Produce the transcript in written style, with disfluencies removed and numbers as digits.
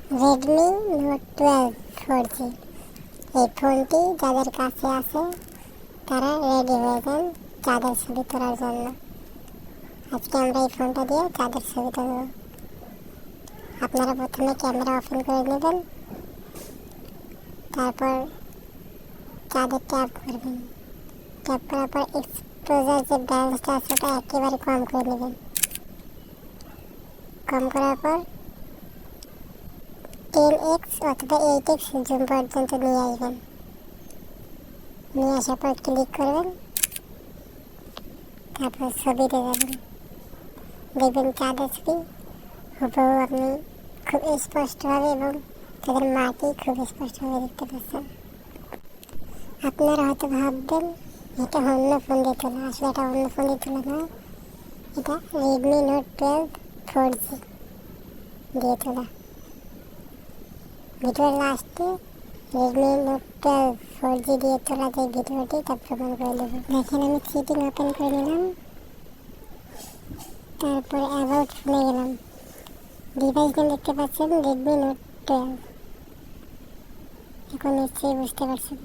Redmi note 12 4G। এই ফোনটি যাদের কাছে আছে তারা রেডি হয়ে যান চাঁদের ছবি তোলার জন্য। আজকে আমরা এই ফোনটা দিয়ে চাঁদের ছবি তুলব। আপনারা প্রথমে ক্যামেরা ওপেন করে নেবেন, তারপর চাঁদের ট্যাপ করবেন। ট্যাপ করার পর এক্সপোজার যে ব্যালেন্সটা আছে ওটা একেবারে কম করে নেবেন। কম করার পর 10x অথবা 8x জুম পর্যন্ত নিয়ে আসবেন। নিয়ে আসার পর ক্লিক করবেন, তারপর ছবিতে যাবেন। দেখবেন চাঁদের ছবি হুবহু আপনি খুব স্পষ্টভাবে এবং তাদের মাটি খুব স্পষ্টভাবে দেখতে পাচ্ছেন। আপনারা হয়তো ভাববেন এটা অন্য ফোন দিয়ে তোলা, আসলে এটা অন্য ফোন দিয়ে তোলা না, এটা রেডমি নোট 12 4G দিয়ে তোলা। ভিডিওর লাস্টে রেডমি নোট 12 4G দিয়ে তোলা যে ভিডিওটি তা প্রমাণ করে দেব। দেখেন আমি সেটিং ওপেন করে নিলাম, তারপরে অ্যাবাউট ফোনে গেলাম। ডিভাইস নেম দেখতে পাচ্ছেন রেডমি নোট 12। এখন নিশ্চয়ই বুঝতে পারছেন।